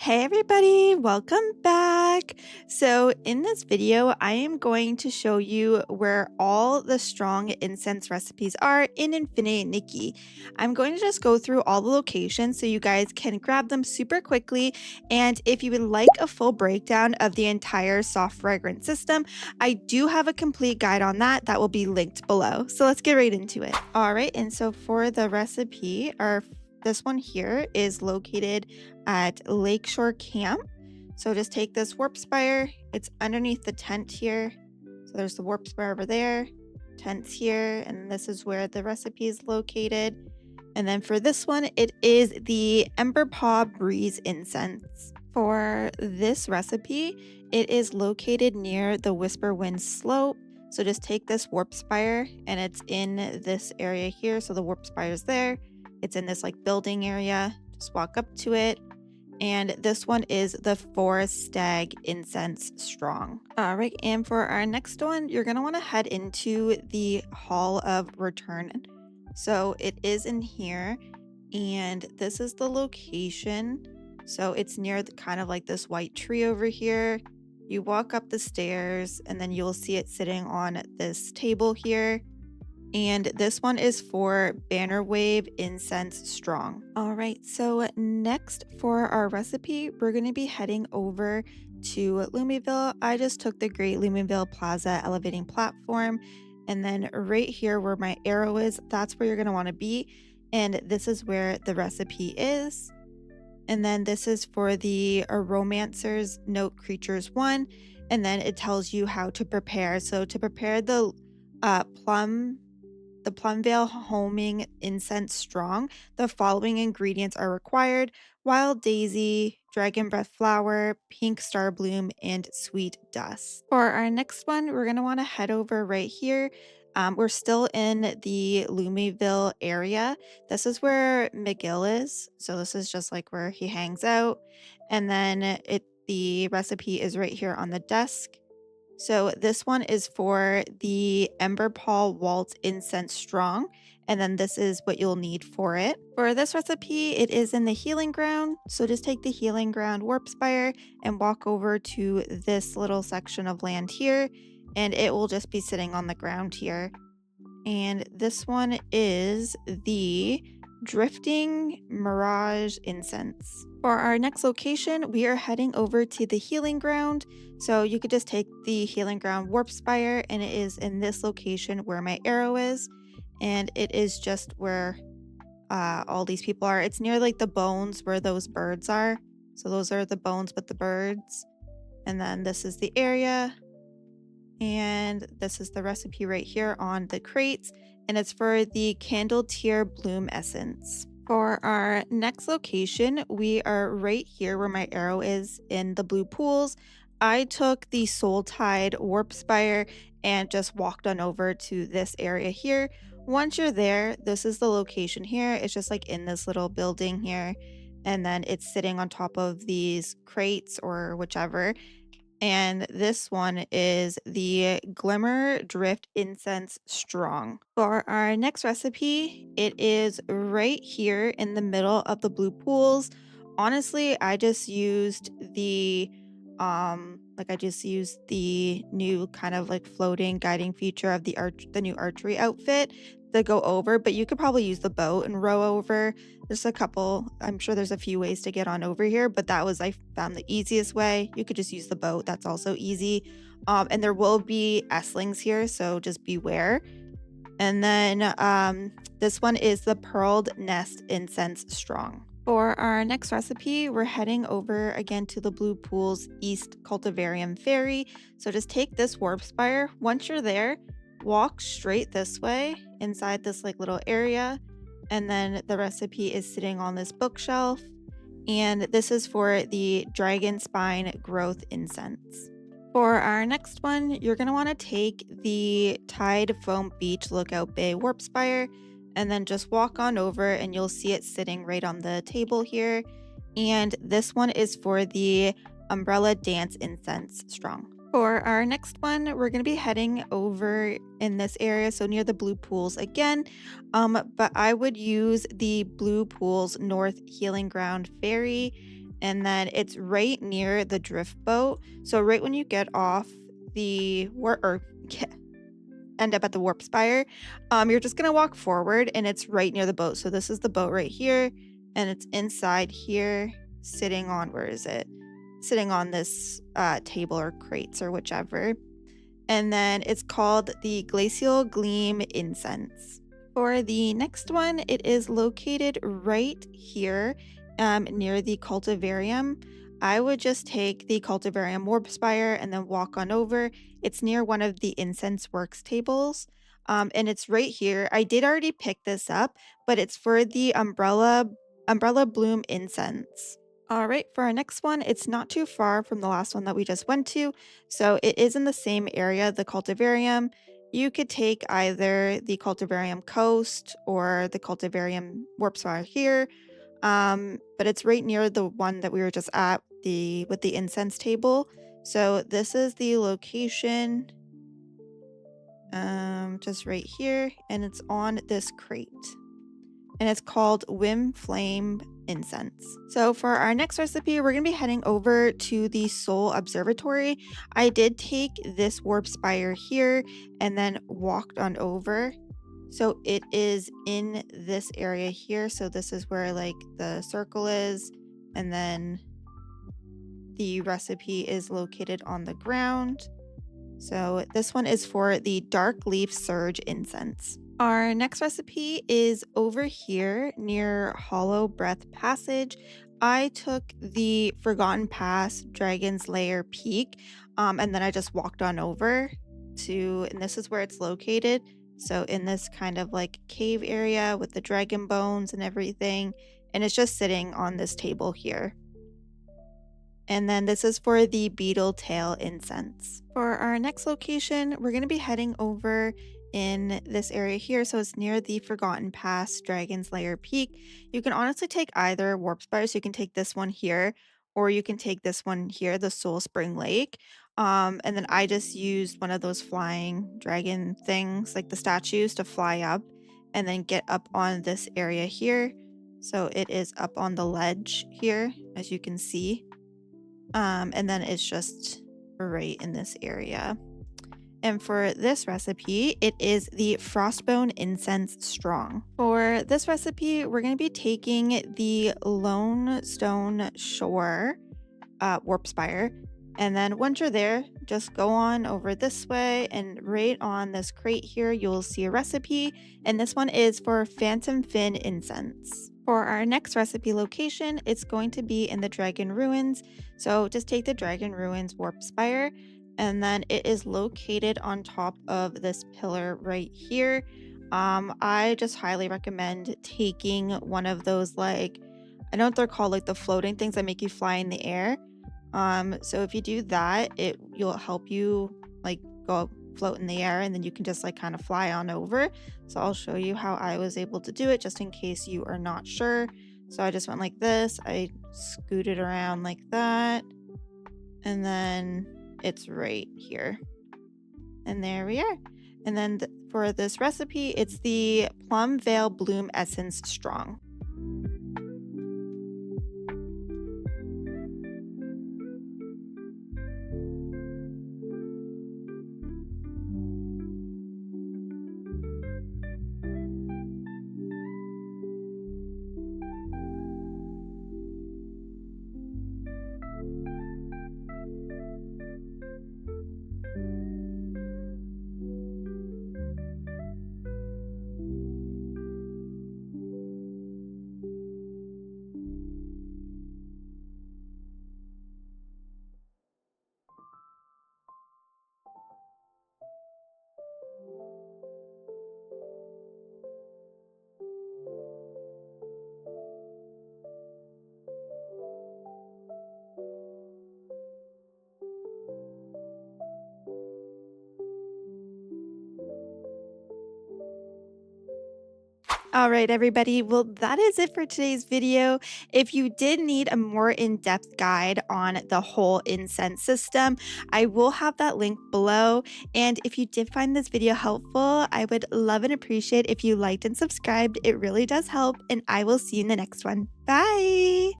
Hey everybody, welcome back. So in this video, I am going to show you where all the strong incense recipes are in Infinity Nikki. I'm going to just go through all the locations so you guys can grab them super quickly. And if you would like a full breakdown of the entire soft fragrance system, I do have a complete guide on that will be linked below. So let's get right into it. All right, and so for the recipe, this one here is located at Lakeshore Camp. So just take this warp spire. It's underneath the tent here. So there's the warp spire over there, tents here, and this is where the recipe is located. And then for this one, it is the Emberpaw Breeze Incense. For this recipe, it is located near the Whisper Wind slope. So just take this warp spire and it's in this area here. So the warp spire is there. It's in this like building area. Just walk up to it. And this one is the Forest Stag Incense Strong. All right, and for our next one, you're going to want to head into the Hall of Return. So it is in here, and this is the location. So it's near the kind of like this white tree over here. You walk up the stairs, and then you'll see it sitting on this table here. And this one is for Bannerwave Incense Strong. All right, so next for our recipe, we're going to be heading over to Plumeveil. I just took the Great Plumeveil Plaza elevating platform. And then right here where my arrow is, that's where you're going to want to be. And this is where the recipe is. And then this is for the Aromancer's Note Creatures 1. And then it tells you how to prepare. So to prepare the Plumeveil Homing Incense Strong, the following ingredients are required: wild daisy, dragon breath flower, pink star bloom, and sweet dust. For our next one, we're going to want to head over right here. We're still in the Plumeveil area. This is where McGill is. So this is just like where he hangs out. And then the recipe is right here on the desk. So this one is for the Emberpaw Waltz Incense Strong, and then this is what you'll need for it. For this recipe, it is in the Healing Ground, so just take the Healing Ground Warp Spire and walk over to this little section of land here, and it will just be sitting on the ground here. And this one is the Drifting Mirage Incense. For our next location, we are heading over to the Healing Ground. So you could just take the Healing Ground Warp Spire, and it is in this location where my arrow is. And it is just where all these people are. It's near like the bones where those birds are. So those are the bones with the birds. And then this is the area. And this is the recipe right here on the crates, and it's for the Candletear Bloom Essence. For our next location, we are right here where my arrow is in the blue pools. I took the Soul Tide Warp Spire and just walked on over to this area here. Once you're there, this is the location here. It's just like in this little building here, and then it's sitting on top of these crates or whichever. And this one is the Glimmerdrift Incense Strong. For our next recipe, it is right here in the middle of the blue pools. Honestly, I just used the new kind of like floating guiding feature of the new archery outfit to go over, but you could probably use the boat and row over. There's a couple, I'm sure there's a few ways to get on over here, but I found the easiest way. You could just use the boat. That's also easy. And there will be S-lings here, so just beware. And then this one is the Pearled Nest Incense Strong. For our next recipe, we're heading over again to the Blue Pools East Cultivarium Ferry. So just take this Warp Spire. Once you're there, walk straight this way inside this like little area. And then the recipe is sitting on this bookshelf. And this is for the Dragonspine Growth Incense. For our next one, you're going to want to take the Tide Foam Beach Lookout Bay Warp Spire and then just walk on over and you'll see it sitting right on the table here. And this one is for the Umbrella Dance Incense Strong. For our next one, we're going to be heading over in this area, so near the Blue Pools again. But I would use the Blue Pools North Healing Ground Ferry. and then it's right near the drift boat. So right when you get off the end up at the warp spire, you're just gonna walk forward and it's right near the boat. So this is the boat right here, and it's inside here, sitting on, where is it? Sitting on this table or crates or whichever. And then it's called the Glacial Gleam Incense. For the next one, it is located right here near the cultivarium. I would just take the cultivarium warp spire and then walk on over. It's near one of the incense works tables. And it's right here. I did already pick this up, but it's for the Umbrellabloom incense. All right, for our next one, it's not too far from the last one that we just went to. So it is in the same area, the cultivarium. You could take either the cultivarium coast or the cultivarium warp spire here. But it's right near the one that we were just at, the with the incense table. So this is the location, just right here, and it's on this crate, and it's called Windflame Incense. So for our next recipe, we're going to be heading over to the Soul Observatory. I did take this warp spire here and then walked on over. So it is in this area here. So this is where like the circle is, and then the recipe is located on the ground. So this one is for the Darkleaf Surge Incense. Our next recipe is over here near Hollow Breath Passage. I took the Forgotten Pass Dragon's Lair Peak, and then I just walked on over to, and this is where it's located. So in this kind of like cave area with the dragon bones and everything, and it's just sitting on this table here. And then this is for the Beetle Tail Incense. For our next location, we're going to be heading over in this area here. So it's near the Forgotten Pass Dragon's Lair Peak. You can honestly take either warp spire. So you can take this one here, or you can take this one here, the Soul Spring Lake. And then I just used one of those flying dragon things, like the statues, to fly up and then get up on this area here. So it is up on the ledge here, as you can see. And then it's just right in this area. And for this recipe, it is the Frostbone Incense Strong. For this recipe, we're going to be taking the Lone Stone Shore warp spire. And then once you're there, just go on over this way, and right on this crate here, you'll see a recipe. And this one is for Phantomfin Incense. For our next recipe location, it's going to be in the Dragon Ruins. So just take the Dragon Ruins warp spire, and then it is located on top of this pillar right here. I just highly recommend taking one of those, like, I know what they're called, like the floating things that make you fly in the air. So if you do that, you'll help you like go float in the air, and then you can just like kind of fly on over. So I'll show you how I was able to do it, just in case you are not sure. So I just went like this, I scooted around like that, and then it's right here. And there we are. And then for this recipe, it's the Plumeveil Bloom Essence Strong. All right, everybody. Well, that is it for today's video. If you did need a more in-depth guide on the whole incense system, I will have that link below. And if you did find this video helpful, I would love and appreciate if you liked and subscribed. It really does help, and I will see you in the next one. Bye!